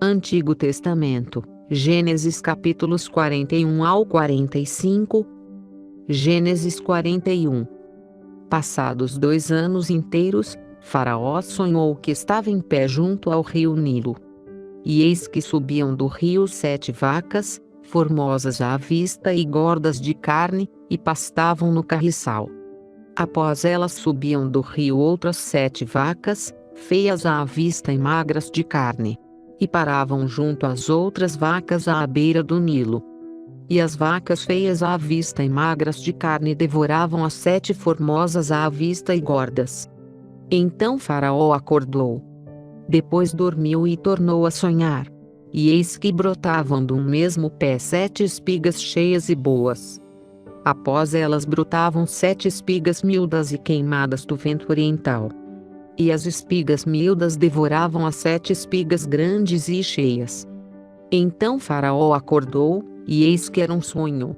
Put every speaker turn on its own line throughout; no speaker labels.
Antigo Testamento, Gênesis capítulos 41 ao 45. Gênesis 41. Passados 2 anos inteiros, Faraó sonhou que estava em pé junto ao rio Nilo. E eis que subiam do rio 7 vacas, formosas à vista e gordas de carne, e pastavam no carriçal. Após elas subiam do rio outras 7 vacas, feias à vista e magras de carne. E paravam junto às outras vacas à beira do Nilo. E as vacas feias à vista e magras de carne devoravam as 7 formosas à vista e gordas. Então Faraó acordou. Depois dormiu e tornou a sonhar. E eis que brotavam do mesmo pé 7 espigas cheias e boas. Após elas brotavam 7 espigas miúdas e queimadas do vento oriental. E as espigas miúdas devoravam as 7 espigas grandes e cheias. Então Faraó acordou, e eis que era um sonho.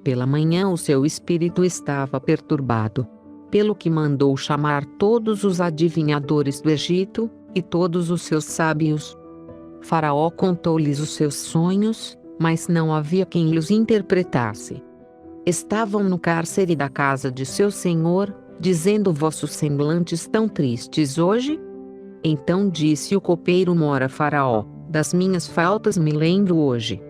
Pela manhã o seu espírito estava perturbado, pelo que mandou chamar todos os adivinhadores do Egito, e todos os seus sábios. Faraó contou-lhes os seus sonhos, mas não havia quem lhes interpretasse. Estavam no cárcere da casa de seu senhor, dizendo: vossos semblantes tão tristes hoje? Então disse o copeiro Mor a Faraó: das minhas faltas me lembro hoje.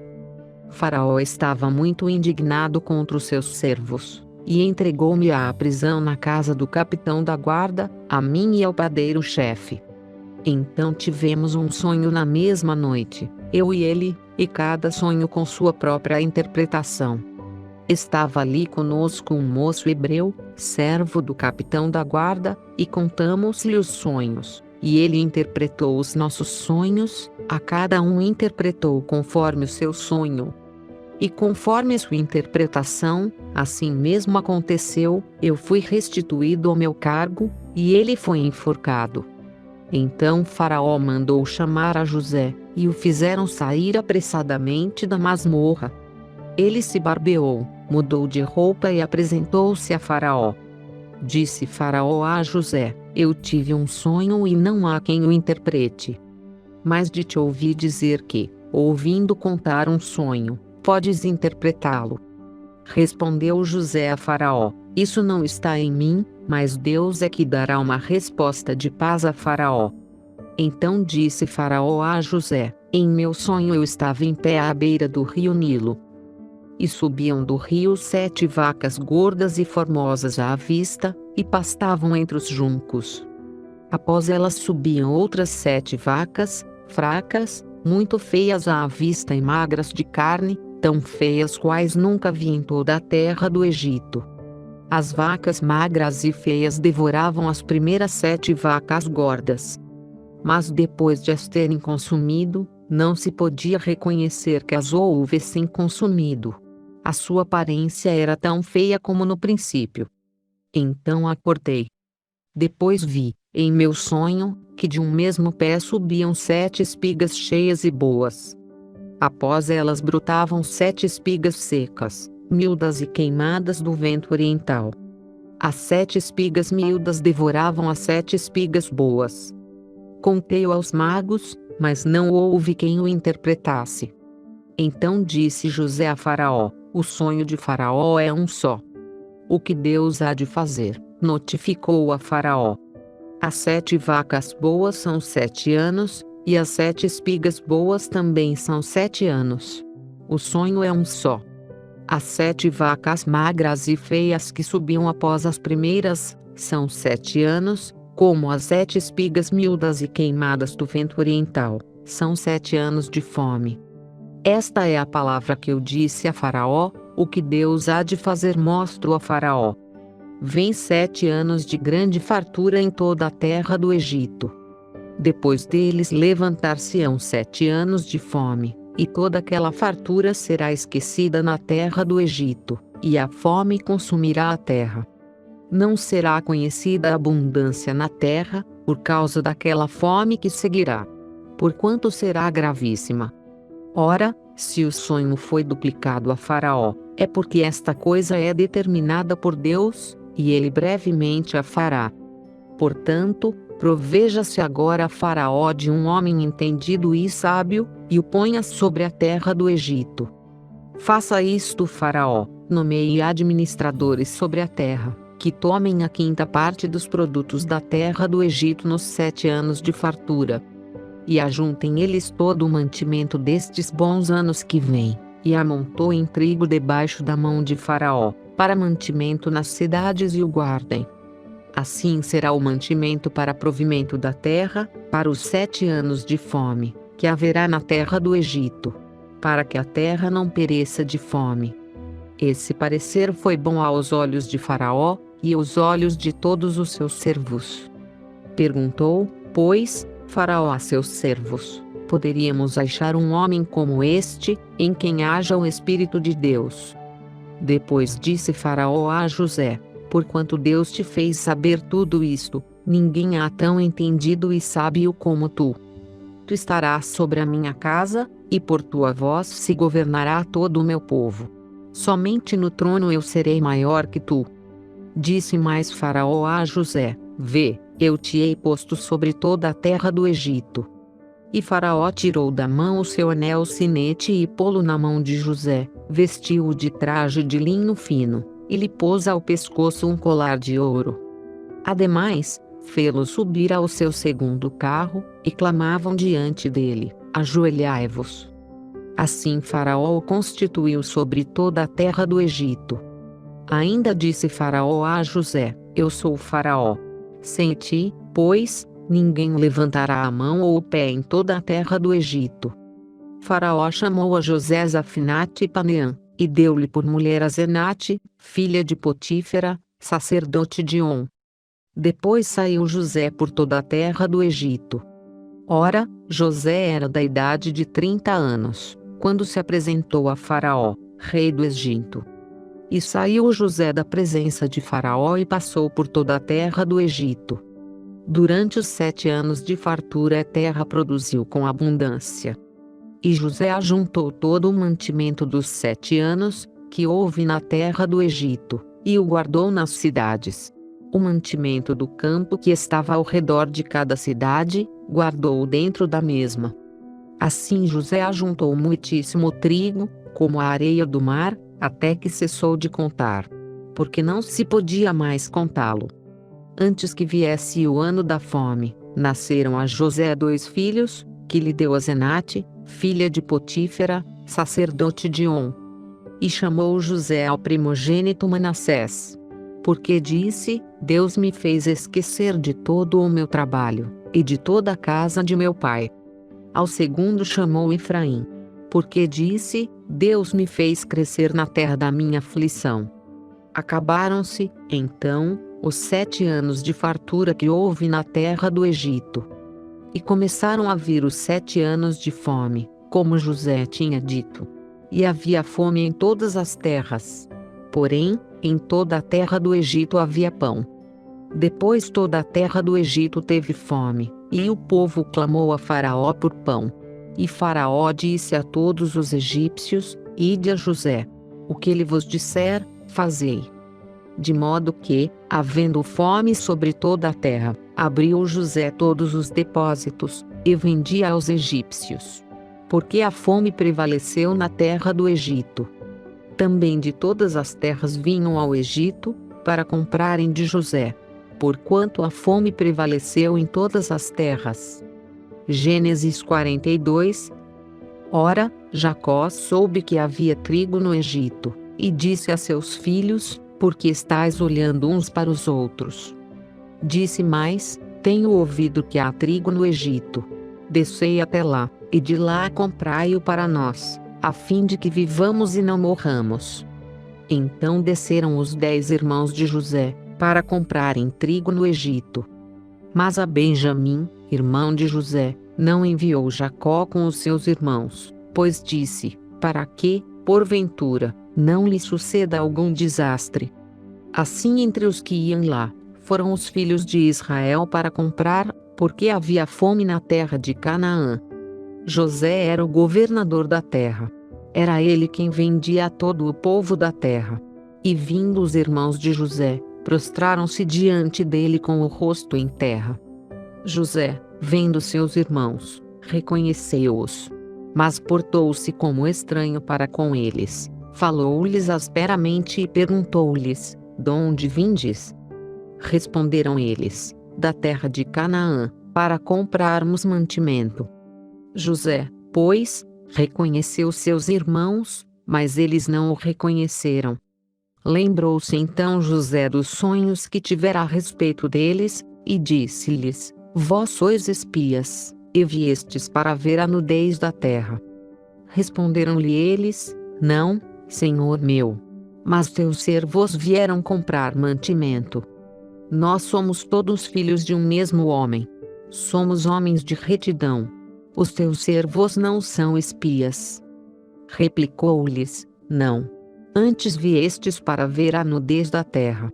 Faraó estava muito indignado contra os seus servos, e entregou-me à prisão na casa do capitão da guarda, a mim e ao padeiro-chefe. Então tivemos um sonho na mesma noite, eu e ele, e cada sonho com sua própria interpretação. Estava ali conosco um moço hebreu, servo do capitão da guarda, e contamos-lhe os sonhos, e ele interpretou os nossos sonhos, a cada um interpretou conforme o seu sonho. E conforme sua interpretação, assim mesmo aconteceu, eu fui restituído ao meu cargo, e ele foi enforcado. Então Faraó mandou chamar a José, e o fizeram sair apressadamente da masmorra. Ele se barbeou, mudou de roupa e apresentou-se a Faraó. Disse Faraó a José: eu tive um sonho e não há quem o interprete. Mas de te ouvir dizer que, ouvindo contar um sonho, podes interpretá-lo. Respondeu José a Faraó: isso não está em mim, mas Deus é que dará uma resposta de paz a Faraó. Então disse Faraó a José: em meu sonho eu estava em pé à beira do rio Nilo. E subiam do rio 7 vacas gordas e formosas à vista, e pastavam entre os juncos. Após elas subiam outras 7 vacas, fracas, muito feias à vista e magras de carne, tão feias quais nunca vi em toda a terra do Egito. As vacas magras e feias devoravam as primeiras 7 vacas gordas. Mas depois de as terem consumido, não se podia reconhecer que as houvessem consumido. A sua aparência era tão feia como no princípio. Então acordei. Depois vi, em meu sonho, que de um mesmo pé subiam 7 espigas cheias e boas. Após elas brotavam 7 espigas secas, miúdas e queimadas do vento oriental. As 7 espigas miúdas devoravam as 7 espigas boas. Contei-o aos magos, mas não houve quem o interpretasse. Então disse José a Faraó: o sonho de Faraó é um só. O que Deus há de fazer, notificou a Faraó. As 7 vacas boas são 7 anos, e as 7 espigas boas também são 7 anos. O sonho é um só. As 7 vacas magras e feias que subiam após as primeiras, são 7 anos, como as 7 espigas miúdas e queimadas do vento oriental, são 7 anos de fome. Esta é a palavra que eu disse a Faraó: o que Deus há de fazer mostro a Faraó. Vem 7 anos de grande fartura em toda a terra do Egito. Depois deles levantar-se-ão 7 anos de fome, e toda aquela fartura será esquecida na terra do Egito, e a fome consumirá a terra. Não será conhecida a abundância na terra, por causa daquela fome que seguirá, porquanto será gravíssima. Ora, se o sonho foi duplicado a Faraó, é porque esta coisa é determinada por Deus, e ele brevemente a fará. Portanto, Proveja-se agora a Faraó de um homem entendido e sábio, e o ponha sobre a terra do Egito. Faça isto, Faraó, nomeie administradores sobre a terra, que tomem a quinta parte dos produtos da terra do Egito nos 7 anos de fartura. E ajuntem eles todo o mantimento destes bons anos que vêm, e amontoem trigo debaixo da mão de Faraó, para mantimento nas cidades e o guardem. Assim será o mantimento para provimento da terra, para os 7 anos de fome, que haverá na terra do Egito, para que a terra não pereça de fome. Esse parecer foi bom aos olhos de Faraó, e aos olhos de todos os seus servos. Perguntou, pois, Faraó a seus servos: poderíamos achar um homem como este, em quem haja o Espírito de Deus? Depois disse Faraó a José: porquanto Deus te fez saber tudo isto, ninguém há tão entendido e sábio como tu. Tu estarás sobre a minha casa, e por tua voz se governará todo o meu povo. Somente no trono eu serei maior que tu. Disse mais Faraó a José: vê, eu te hei posto sobre toda a terra do Egito. E Faraó tirou da mão o seu anel sinete e pô-lo na mão de José, vestiu-o de traje de linho fino, e lhe pôs ao pescoço um colar de ouro. Ademais, fê-lo subir ao seu segundo carro, e clamavam diante dele: ajoelhai-vos. Assim Faraó o constituiu sobre toda a terra do Egito. Ainda disse Faraó a José: eu sou o Faraó. Sem ti, pois, ninguém levantará a mão ou o pé em toda a terra do Egito. Faraó chamou a José Zafinate e Paneã, e deu-lhe por mulher a Zenate, filha de Potífera, sacerdote de On. Depois saiu José por toda a terra do Egito. Ora, José era da idade de 30 anos, quando se apresentou a Faraó, rei do Egito. E saiu José da presença de Faraó e passou por toda a terra do Egito. Durante os 7 anos de fartura a terra produziu com abundância. E José ajuntou todo o mantimento dos 7 anos, que houve na terra do Egito, e o guardou nas cidades. O mantimento do campo que estava ao redor de cada cidade, guardou-o dentro da mesma. Assim José ajuntou muitíssimo trigo, como a areia do mar, até que cessou de contar, porque não se podia mais contá-lo. Antes que viesse o ano da fome, nasceram a José 2 filhos, que lhe deu a Zenate, filha de Potífera, sacerdote de On. E chamou José ao primogênito Manassés, porque disse: Deus me fez esquecer de todo o meu trabalho, e de toda a casa de meu pai. Ao segundo chamou Efraim, porque disse: Deus me fez crescer na terra da minha aflição. Acabaram-se, então, os 7 anos de fartura que houve na terra do Egito. E começaram a vir os 7 anos de fome, como José tinha dito. E havia fome em todas as terras. Porém, em toda a terra do Egito havia pão. Depois toda a terra do Egito teve fome, e o povo clamou a Faraó por pão. E Faraó disse a todos os egípcios: Ide a José. O que ele vos disser, fazei. De modo que, havendo fome sobre toda a terra, abriu José todos os depósitos, e vendia aos egípcios. Porque a fome prevaleceu na terra do Egito. Também de todas as terras vinham ao Egito, para comprarem de José. Porquanto a fome prevaleceu em todas as terras. Gênesis 42. Ora, Jacó soube que havia trigo no Egito, e disse a seus filhos: Por que estáis olhando uns para os outros? Disse mais: Tenho ouvido que há trigo no Egito. Descei até lá, e de lá comprai-o para nós, a fim de que vivamos e não morramos. Então desceram os 10 irmãos de José, para comprarem trigo no Egito. Mas a Benjamim, irmão de José, não enviou Jacó com os seus irmãos, pois disse: Para que, porventura, não lhe suceda algum desastre. Assim entre os que iam lá, foram os filhos de Israel para comprar, porque havia fome na terra de Canaã. José era o governador da terra. Era ele quem vendia a todo o povo da terra. E vindo os irmãos de José, prostraram-se diante dele com o rosto em terra. José, vendo seus irmãos, reconheceu-os. Mas portou-se como estranho para com eles, falou-lhes asperamente e perguntou-lhes: de onde vindes? Responderam eles: da terra de Canaã, para comprarmos mantimento. José, pois, reconheceu seus irmãos, mas eles não o reconheceram. Lembrou-se então José dos sonhos que tivera a respeito deles, e disse-lhes: vós sois espias, e viestes para ver a nudez da terra. Responderam-lhe eles: não, senhor meu. Mas teus servos vieram comprar mantimento. Nós somos todos filhos de um mesmo homem. Somos homens de retidão. Os teus servos não são espias. Replicou-lhes: não. Antes viestes para ver a nudez da terra.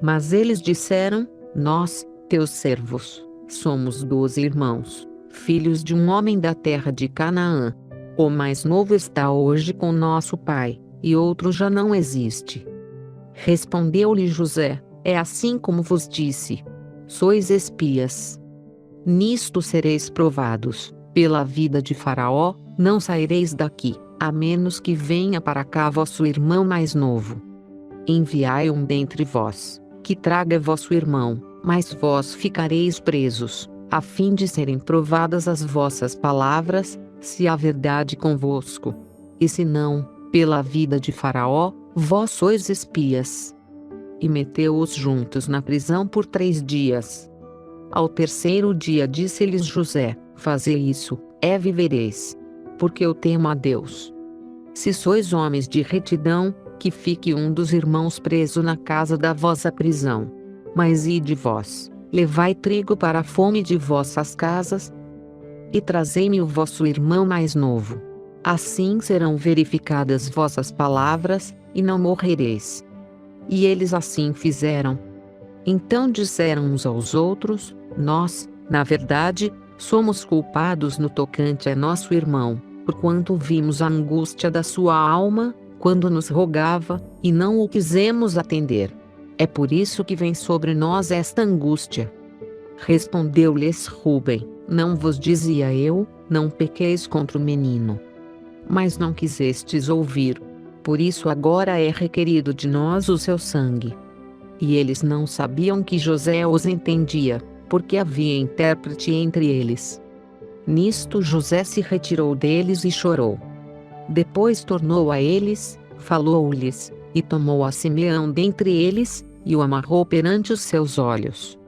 Mas eles disseram: nós, teus servos, somos 12 irmãos, filhos de um homem da terra de Canaã. O mais novo está hoje com nosso pai, e outro já não existe. Respondeu-lhe José: é assim como vos disse. Sois espias. Nisto sereis provados. Pela vida de Faraó, não saireis daqui, a menos que venha para cá vosso irmão mais novo. Enviai um dentre vós, que traga vosso irmão, mas vós ficareis presos, a fim de serem provadas as vossas palavras, se há verdade convosco. E se não, pela vida de Faraó, vós sois espias. E meteu-os juntos na prisão por 3 dias. Ao terceiro dia disse-lhes José: fazei isso, vivereis. Porque eu temo a Deus. Se sois homens de retidão, que fique um dos irmãos preso na casa da vossa prisão. Mas ide vós, levai trigo para a fome de vossas casas, e trazei-me o vosso irmão mais novo. Assim serão verificadas vossas palavras, e não morrereis. E eles assim fizeram. Então disseram uns aos outros: nós, na verdade, somos culpados no tocante a nosso irmão, porquanto vimos a angústia da sua alma, quando nos rogava, e não o quisemos atender. É por isso que vem sobre nós esta angústia. Respondeu-lhes Rúben: não vos dizia eu, não pequeis contra o menino. Mas não quisestes ouvir. Por isso agora é requerido de nós o seu sangue. E eles não sabiam que José os entendia, porque havia intérprete entre eles. Nisto José se retirou deles e chorou. Depois tornou a eles, falou-lhes, e tomou a Simeão dentre eles, e o amarrou perante os seus olhos.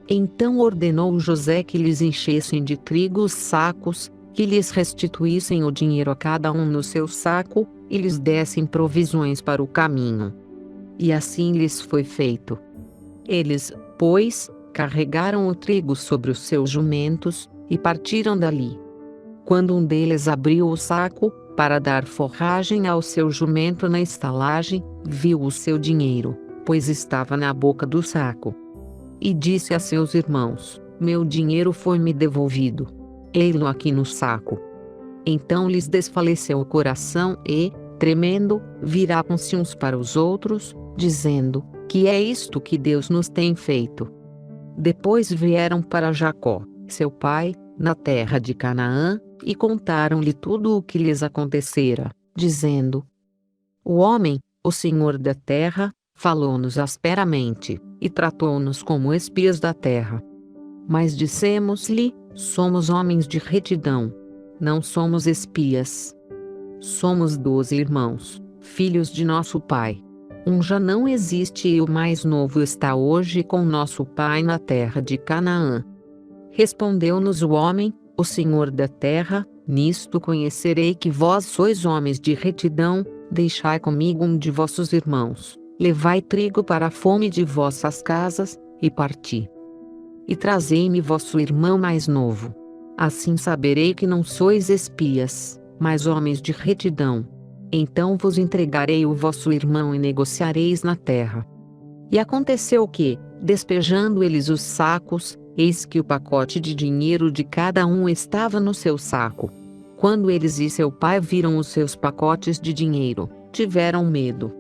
Então ordenou José que lhes enchessem de trigo os sacos, que lhes restituíssem o dinheiro a cada um no seu saco, e lhes dessem provisões para o caminho. E assim lhes foi feito. Eles, pois, carregaram o trigo sobre os seus jumentos, e partiram dali. Quando um deles abriu o saco, para dar forragem ao seu jumento na estalagem, viu o seu dinheiro, pois estava na boca do saco. E disse a seus irmãos: meu dinheiro foi-me devolvido. Ei-lo aqui no saco. Então lhes desfaleceu o coração e, tremendo, viraram-se uns para os outros, dizendo: que é isto que Deus nos tem feito? Depois vieram para Jacó, seu pai, na terra de Canaã, e contaram-lhe tudo o que lhes acontecera, dizendo: o homem, o senhor da terra, falou-nos asperamente, e tratou-nos como espias da terra. Mas dissemos-lhe: somos homens de retidão. Não somos espias. Somos 12 irmãos, filhos de nosso pai. Um já não existe e o mais novo está hoje com nosso pai na terra de Canaã. Respondeu-nos o homem, o senhor da terra: nisto conhecerei que vós sois homens de retidão. Deixai comigo um de vossos irmãos, levai trigo para a fome de vossas casas, e parti. E trazei-me vosso irmão mais novo. Assim saberei que não sois espias, mas homens de retidão. Então vos entregarei o vosso irmão e negociareis na terra. E aconteceu que, despejando eles os sacos, eis que o pacote de dinheiro de cada um estava no seu saco. Quando eles e seu pai viram os seus pacotes de dinheiro, tiveram medo.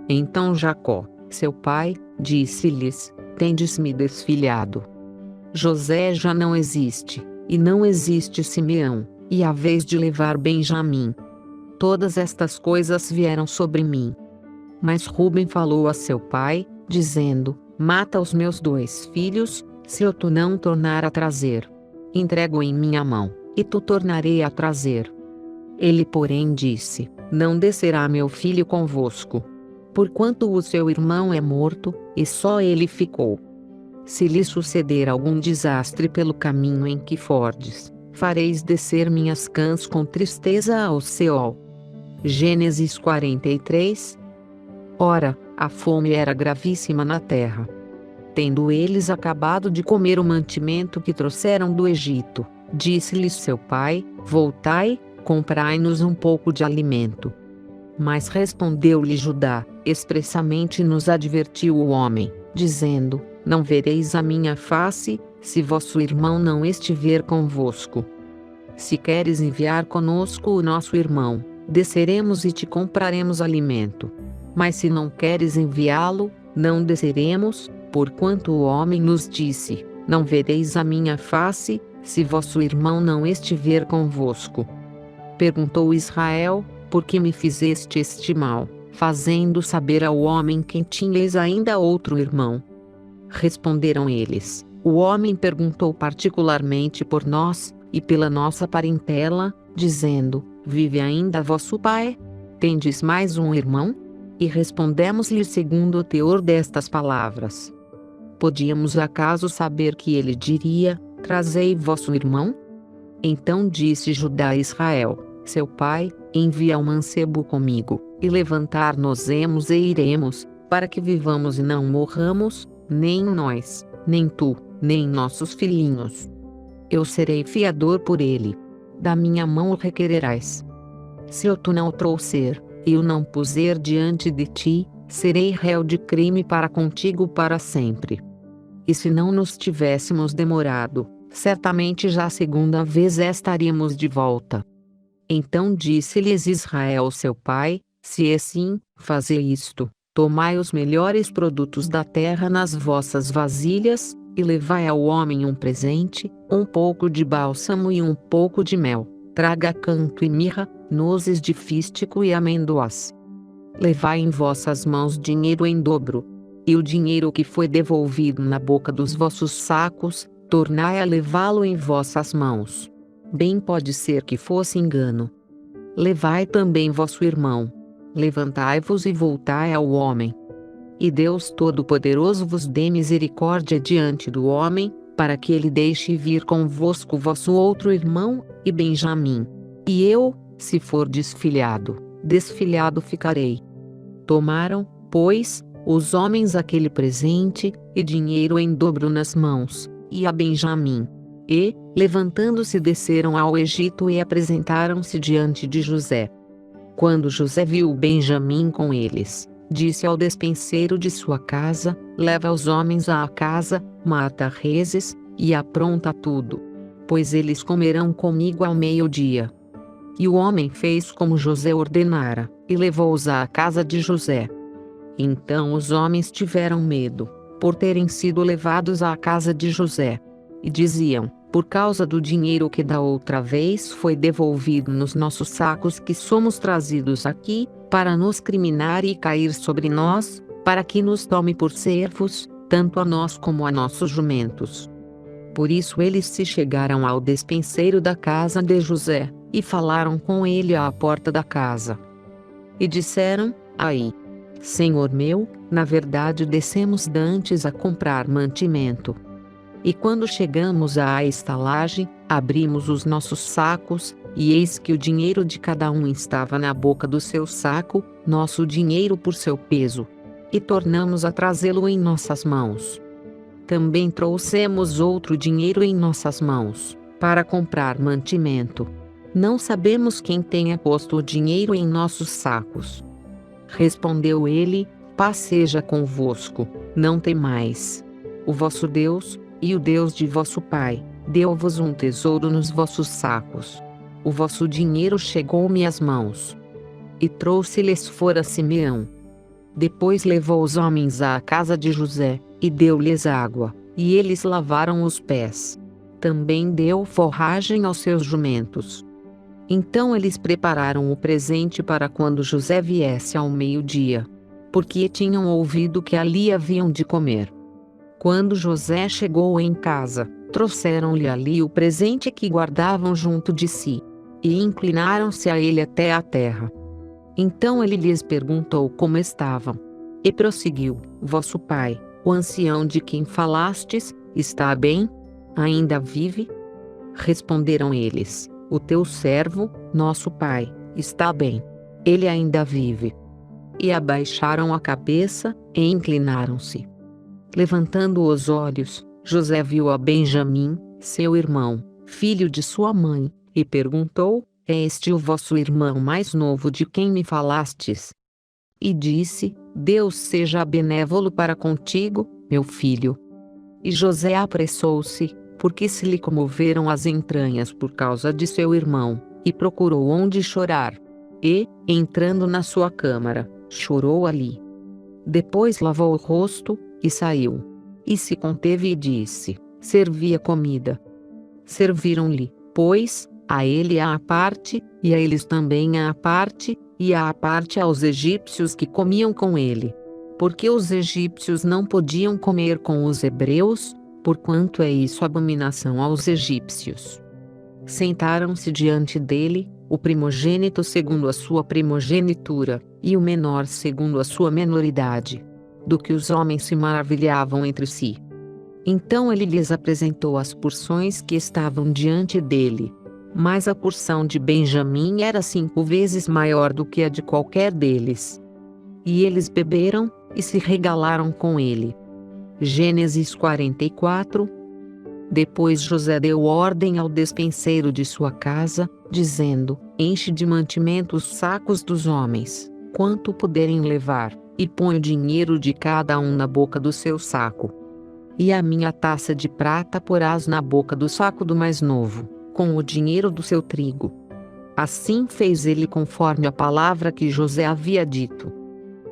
Então Jacó, seu pai, disse-lhes: tendes-me desfilhado. José já não existe, e não existe Simeão, e a vez de levar Benjamim. Todas estas coisas vieram sobre mim. Mas Rúben falou a seu pai, dizendo: Mata os meus 2 filhos, se eu tu não tornar a trazer. Entrego em minha mão, e tu tornarei a trazer. Ele, porém, disse: Não descerá meu filho convosco. Porquanto o seu irmão é morto, e só ele ficou. Se lhe suceder algum desastre pelo caminho em que fordes, fareis descer minhas cãs com tristeza ao Seol. Gênesis 43. Ora, a fome era gravíssima na terra. Tendo eles acabado de comer o mantimento que trouxeram do Egito, disse-lhes seu pai: Voltai, comprai-nos um pouco de alimento. Mas respondeu-lhe Judá, expressamente nos advertiu o homem, dizendo: Não vereis a minha face, se vosso irmão não estiver convosco. Se queres enviar conosco o nosso irmão, desceremos e te compraremos alimento. Mas se não queres enviá-lo, não desceremos, porquanto o homem nos disse: Não vereis a minha face, se vosso irmão não estiver convosco. Perguntou Israel: Por que me fizeste este mal, fazendo saber ao homem que tinhas ainda outro irmão? Responderam eles: O homem perguntou particularmente por nós, e pela nossa parentela, dizendo: Vive ainda vosso pai? Tendes mais um irmão? E respondemos-lhe segundo o teor destas palavras. Podíamos acaso saber que ele diria: Trazei vosso irmão? Então disse Judá a Israel, seu pai: Envia o mancebo comigo, e levantar-nos-emos e iremos, para que vivamos e não morramos, nem nós, nem tu, nem nossos filhinhos. Eu serei fiador por ele. Da minha mão o requererás. Se eu tu não o trouxer, e o não puser diante de ti, serei réu de crime para contigo para sempre. E se não nos tivéssemos demorado, certamente já a segunda vez estaríamos de volta. Então disse-lhes Israel seu pai: Se assim, fazei isto: tomai os melhores produtos da terra nas vossas vasilhas, e levai ao homem um presente, um pouco de bálsamo e um pouco de mel. Traga canto e mirra, nozes de fístico e amêndoas. Levai em vossas mãos dinheiro em dobro. E o dinheiro que foi devolvido na boca dos vossos sacos, tornai a levá-lo em vossas mãos. Bem pode ser que fosse engano. Levai também vosso irmão. Levantai-vos e voltai ao homem. E Deus Todo-Poderoso vos dê misericórdia diante do homem, para que ele deixe vir convosco vosso outro irmão, e Benjamim. E eu, se for desfilhado, desfilhado ficarei. Tomaram, pois, os homens aquele presente, e dinheiro em dobro nas mãos, e a Benjamim. E, levantando-se, desceram ao Egito e apresentaram-se diante de José. Quando José viu Benjamim com eles, disse ao despenseiro de sua casa: Leva os homens à casa, mata reses, e apronta tudo. Pois eles comerão comigo ao meio-dia. E o homem fez como José ordenara, e levou-os à casa de José. Então os homens tiveram medo, por terem sido levados à casa de José. E diziam: Por causa do dinheiro que da outra vez foi devolvido nos nossos sacos que somos trazidos aqui, para nos criminar e cair sobre nós, para que nos tome por servos, tanto a nós como a nossos jumentos. Por isso eles se chegaram ao despenseiro da casa de José, e falaram com ele à porta da casa. E disseram: Aí, Senhor meu, na verdade descemos dantes a comprar mantimento. E quando chegamos à estalagem, abrimos os nossos sacos, e eis que o dinheiro de cada um estava na boca do seu saco, nosso dinheiro por seu peso. E tornamos a trazê-lo em nossas mãos. Também trouxemos outro dinheiro em nossas mãos, para comprar mantimento. Não sabemos quem tenha posto o dinheiro em nossos sacos. Respondeu ele: Paz seja convosco, não temais. O vosso Deus, e o Deus de vosso pai, deu-vos um tesouro nos vossos sacos. O vosso dinheiro chegou-me às mãos. E trouxe-lhes fora Simeão. Depois levou os homens à casa de José, e deu-lhes água, e eles lavaram os pés. Também deu forragem aos seus jumentos. Então eles prepararam o presente para quando José viesse ao meio-dia, porque tinham ouvido que ali haviam de comer. Quando José chegou em casa, trouxeram-lhe ali o presente que guardavam junto de si, e inclinaram-se a ele até a terra. Então ele lhes perguntou como estavam, e prosseguiu: vosso pai, o ancião de quem falastes, está bem? Ainda vive? Responderam eles: o teu servo, nosso pai, está bem. Ele ainda vive. E abaixaram a cabeça, e inclinaram-se. Levantando os olhos, José viu a Benjamim, seu irmão, filho de sua mãe, e perguntou: é este o vosso irmão mais novo de quem me falastes? E disse: Deus seja benévolo para contigo, meu filho. E José apressou-se, porque se lhe comoveram as entranhas por causa de seu irmão, e procurou onde chorar. E, entrando na sua câmara, chorou ali. Depois lavou o rosto, e saiu. E se conteve e disse: servi a comida. Serviram-lhe, pois, a ele à parte, e a eles também à parte, e à parte aos egípcios que comiam com ele. Porque os egípcios não podiam comer com os hebreus, porquanto é isso abominação aos egípcios. Sentaram-se diante dele, o primogênito segundo a sua primogenitura, e o menor segundo a sua menoridade. Do que os homens se maravilhavam entre si. Então ele lhes apresentou as porções que estavam diante dele. Mas a porção de Benjamim era 5 vezes maior do que a de qualquer deles. E eles beberam, e se regalaram com ele. Gênesis 44. Depois José deu ordem ao despenseiro de sua casa, dizendo: enche de mantimento os sacos dos homens, quanto puderem levar, e põe o dinheiro de cada um na boca do seu saco. E a minha taça de prata porás na boca do saco do mais novo, com o dinheiro do seu trigo. Assim fez ele conforme a palavra que José havia dito.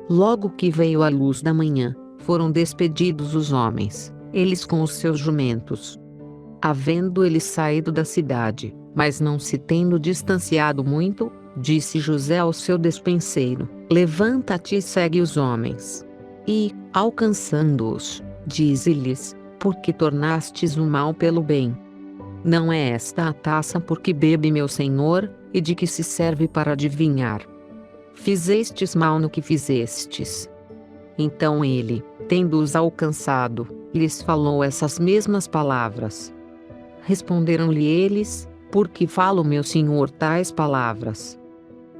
Logo que veio a luz da manhã, foram despedidos os homens, eles com os seus jumentos. Havendo eles saído da cidade, mas não se tendo distanciado muito, disse José ao seu despenseiro: levanta-te e segue os homens. E, alcançando-os, dize-lhes: por que tornastes o mal pelo bem? Não é esta a taça por que bebe meu senhor, e de que se serve para adivinhar? Fizestes mal no que fizestes. Então ele, tendo-os alcançado, lhes falou essas mesmas palavras. Responderam-lhe eles: por que fala o meu senhor tais palavras?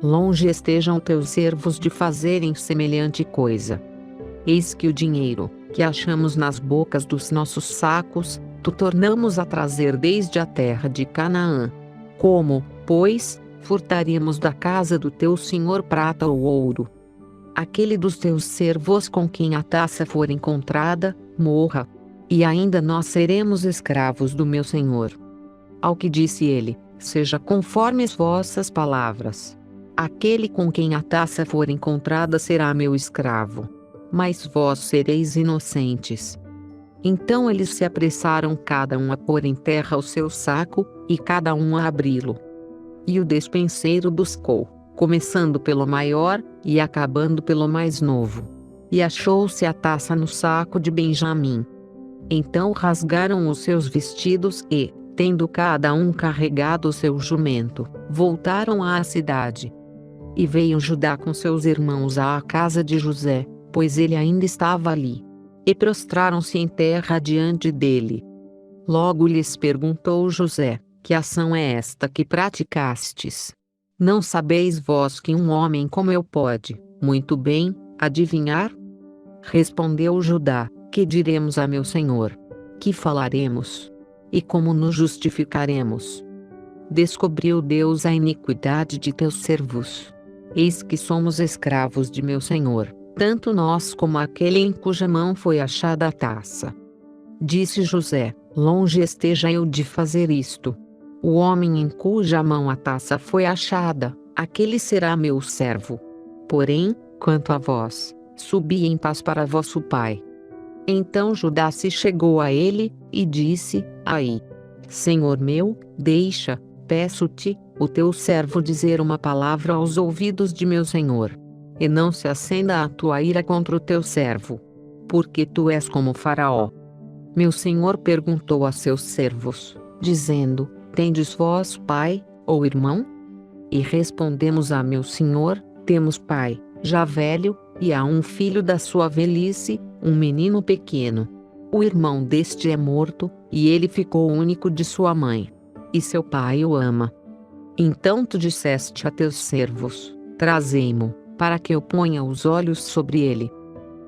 Longe estejam teus servos de fazerem semelhante coisa. Eis que o dinheiro, que achamos nas bocas dos nossos sacos, tu tornamos a trazer desde a terra de Canaã. Como, pois, furtaríamos da casa do teu senhor prata ou ouro? Aquele dos teus servos com quem a taça for encontrada, morra. E ainda nós seremos escravos do meu senhor. Ao que disse ele: seja conforme as vossas palavras. Aquele com quem a taça for encontrada será meu escravo. Mas vós sereis inocentes. Então eles se apressaram cada um a pôr em terra o seu saco, e cada um a abri-lo. E o despenseiro buscou, começando pelo maior, e acabando pelo mais novo. E achou-se a taça no saco de Benjamim. Então rasgaram os seus vestidos e, tendo cada um carregado o seu jumento, voltaram à cidade. E veio Judá com seus irmãos à casa de José, pois ele ainda estava ali. E prostraram-se em terra diante dele. Logo lhes perguntou José: que ação é esta que praticastes? Não sabeis vós que um homem como eu pode, muito bem, adivinhar? Respondeu Judá: que diremos a meu senhor? Que falaremos? E como nos justificaremos? Descobriu Deus a iniquidade de teus servos. Eis que somos escravos de meu senhor, tanto nós como aquele em cuja mão foi achada a taça. Disse José: longe esteja eu de fazer isto. O homem em cuja mão a taça foi achada, aquele será meu servo. Porém, quanto a vós, subi em paz para vosso pai. Então Judá se chegou a ele, e disse: Ai, Senhor meu, deixa, peço-te, o teu servo dizer uma palavra aos ouvidos de meu senhor. E não se acenda a tua ira contra o teu servo. Porque tu és como Faraó. Meu senhor perguntou a seus servos, dizendo: Tendes vós pai, ou irmão? E respondemos a meu senhor: Temos pai, já velho, e há um filho da sua velhice, um menino pequeno. O irmão deste é morto, e ele ficou único de sua mãe. E seu pai o ama. Então tu disseste a teus servos: Trazei-mo, para que eu ponha os olhos sobre ele.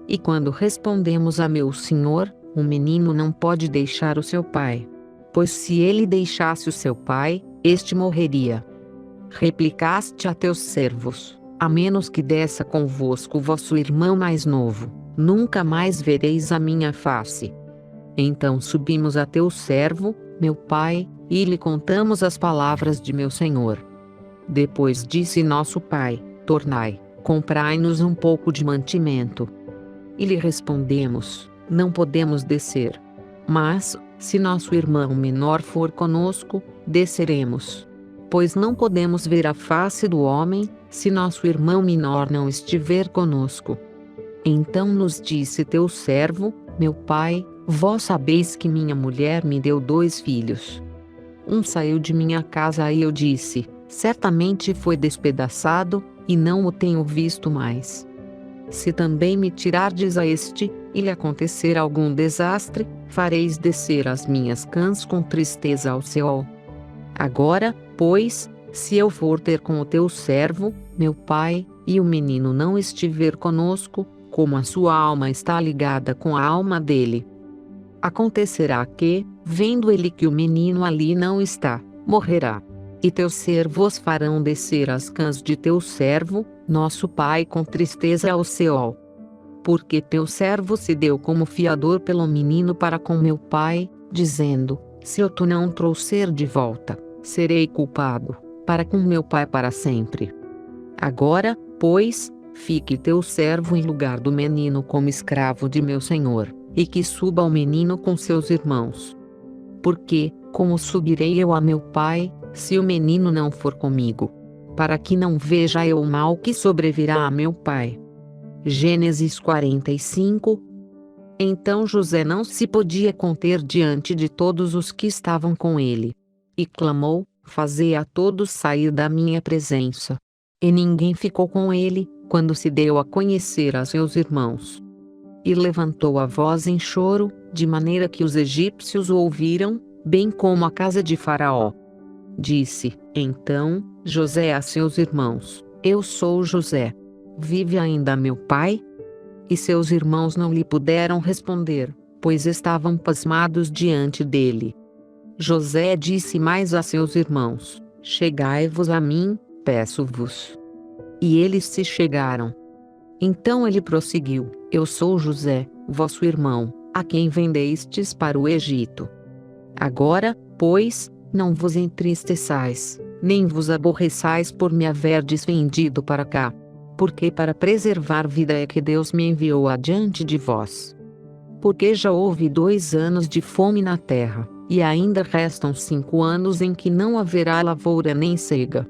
E quando respondemos a meu senhor: O menino não pode deixar o seu pai. Pois se ele deixasse o seu pai, este morreria. Replicaste a teus servos: A menos que desça convosco vosso irmão mais novo, nunca mais vereis a minha face. Então subimos a teu servo, meu pai, e lhe contamos as palavras de meu senhor. Depois disse nosso pai: Tornai, comprai-nos um pouco de mantimento. E lhe respondemos: Não podemos descer. Mas, se nosso irmão menor for conosco, desceremos. Pois não podemos ver a face do homem, se nosso irmão menor não estiver conosco. Então nos disse teu servo: Meu pai, vós sabeis que minha mulher me deu 2 filhos. Um saiu de minha casa e eu disse: Certamente foi despedaçado, e não o tenho visto mais. Se também me tirardes a este, e lhe acontecer algum desastre, fareis descer as minhas cãs com tristeza ao Seol. Agora, pois, se eu for ter com o teu servo, meu pai, e o menino não estiver conosco, como a sua alma está ligada com a alma dele, acontecerá que, vendo ele que o menino ali não está, morrerá. E teus servos farão descer as cãs de teu servo, nosso pai, com tristeza ao Seol. Porque teu servo se deu como fiador pelo menino para com meu pai, dizendo: Se eu tu não trouxer de volta, serei culpado, para com meu pai para sempre. Agora, pois, fique teu servo em lugar do menino como escravo de meu senhor, e que suba o menino com seus irmãos. Porque, como subirei eu a meu pai, se o menino não for comigo? Para que não veja eu o mal que sobrevirá a meu pai. Gênesis 45. Então José não se podia conter diante de todos os que estavam com ele. E clamou: Fazei a todos sair da minha presença. E ninguém ficou com ele, quando se deu a conhecer a seus irmãos. E levantou a voz em choro, de maneira que os egípcios o ouviram, bem como a casa de Faraó. Disse, então, José a seus irmãos: Eu sou José. Vive ainda meu pai? E seus irmãos não lhe puderam responder, pois estavam pasmados diante dele. José disse mais a seus irmãos: Chegai-vos a mim, peço-vos. E eles se chegaram. Então ele prosseguiu: Eu sou José, vosso irmão, a quem vendestes para o Egito. Agora, pois, não vos entristeçais, nem vos aborreçais por me haverdes vendido para cá. Porque para preservar vida é que Deus me enviou adiante de vós. Porque já houve 2 anos de fome na terra, e ainda restam 5 anos em que não haverá lavoura nem ceiga.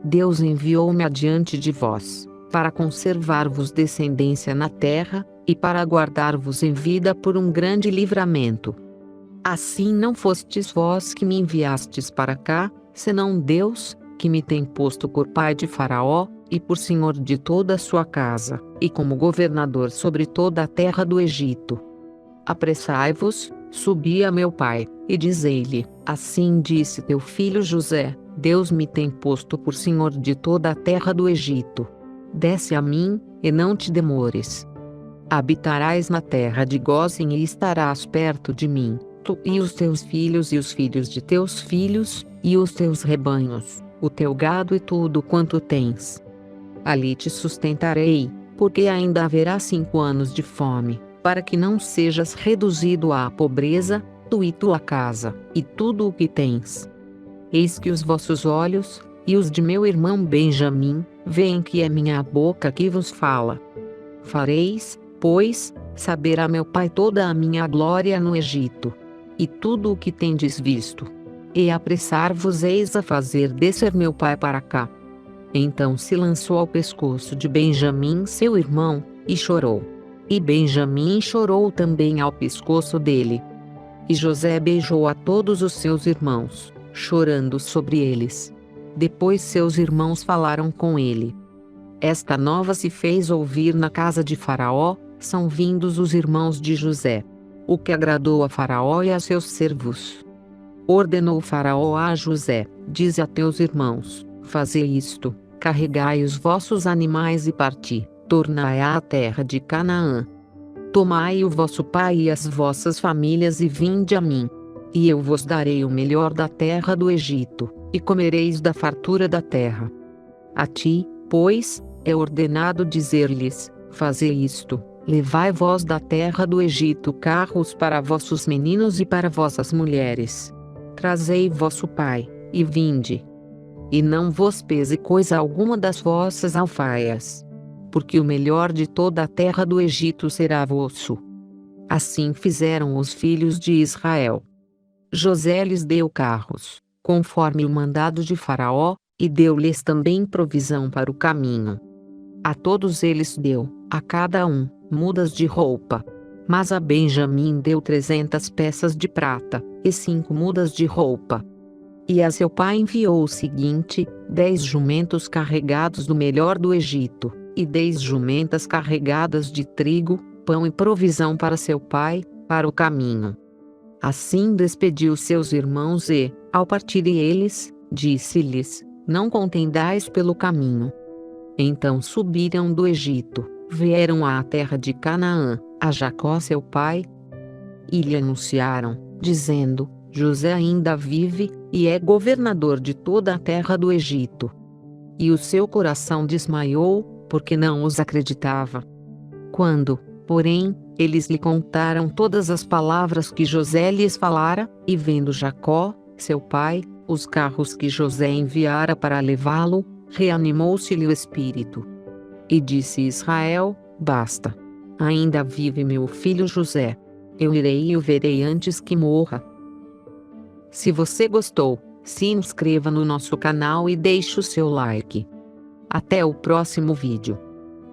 Deus enviou-me adiante de vós, para conservar-vos descendência na terra, e para guardar-vos em vida por um grande livramento. Assim não fostes vós que me enviastes para cá, senão Deus, que me tem posto por pai de Faraó, e por senhor de toda a sua casa, e como governador sobre toda a terra do Egito. Apressai-vos, subi a meu pai, e dizei-lhe: Assim disse teu filho José: Deus me tem posto por senhor de toda a terra do Egito. Desce a mim, e não te demores. Habitarás na terra de Gósen e estarás perto de mim, tu e os teus filhos e os filhos de teus filhos, e os teus rebanhos, o teu gado e tudo quanto tens. Ali te sustentarei, porque ainda haverá 5 anos de fome, para que não sejas reduzido à pobreza, tu e tua casa, e tudo o que tens. Eis que os vossos olhos, e os de meu irmão Benjamim, veem que é minha boca que vos fala. Fareis, pois, saberá meu pai toda a minha glória no Egito, e tudo o que tendes visto. E apressar-vos-eis a fazer descer meu pai para cá. Então se lançou ao pescoço de Benjamim seu irmão, e chorou. E Benjamim chorou também ao pescoço dele. E José beijou a todos os seus irmãos, chorando sobre eles. Depois seus irmãos falaram com ele. Esta nova se fez ouvir na casa de Faraó, são vindos os irmãos de José. O que agradou a Faraó e a seus servos. Ordenou Faraó a José: dize a teus irmãos, fazei isto, carregai os vossos animais e parti, tornai à terra de Canaã. Tomai o vosso pai e as vossas famílias e vinde a mim. E eu vos darei o melhor da terra do Egito, e comereis da fartura da terra. A ti, pois, é ordenado dizer-lhes: fazei isto, levai vós da terra do Egito carros para vossos meninos e para vossas mulheres. Trazei vosso pai, e vinde. E não vos pese coisa alguma das vossas alfaias. Porque o melhor de toda a terra do Egito será vosso. Assim fizeram os filhos de Israel. José lhes deu carros, conforme o mandado de Faraó, e deu-lhes também provisão para o caminho. A todos eles deu, a cada um, mudas de roupa. Mas a Benjamim deu 300 peças de prata, e 5 mudas de roupa. E a seu pai enviou o seguinte: 10 jumentos carregados do melhor do Egito, e 10 jumentas carregadas de trigo, pão e provisão para seu pai, para o caminho. Assim despediu seus irmãos e, ao partirem eles, disse-lhes: não contendais pelo caminho. Então subiram do Egito, vieram à terra de Canaã, a Jacó seu pai, e lhe anunciaram, dizendo: José ainda vive, e é governador de toda a terra do Egito. E o seu coração desmaiou, porque não os acreditava. Quando, porém, eles lhe contaram todas as palavras que José lhes falara, e vendo Jacó, seu pai, os carros que José enviara para levá-lo, reanimou-se-lhe o espírito. E disse Israel: basta. Ainda vive meu filho José. Eu irei e o verei antes que morra. Se você gostou, se inscreva no nosso canal e deixe o seu like. Até o próximo vídeo.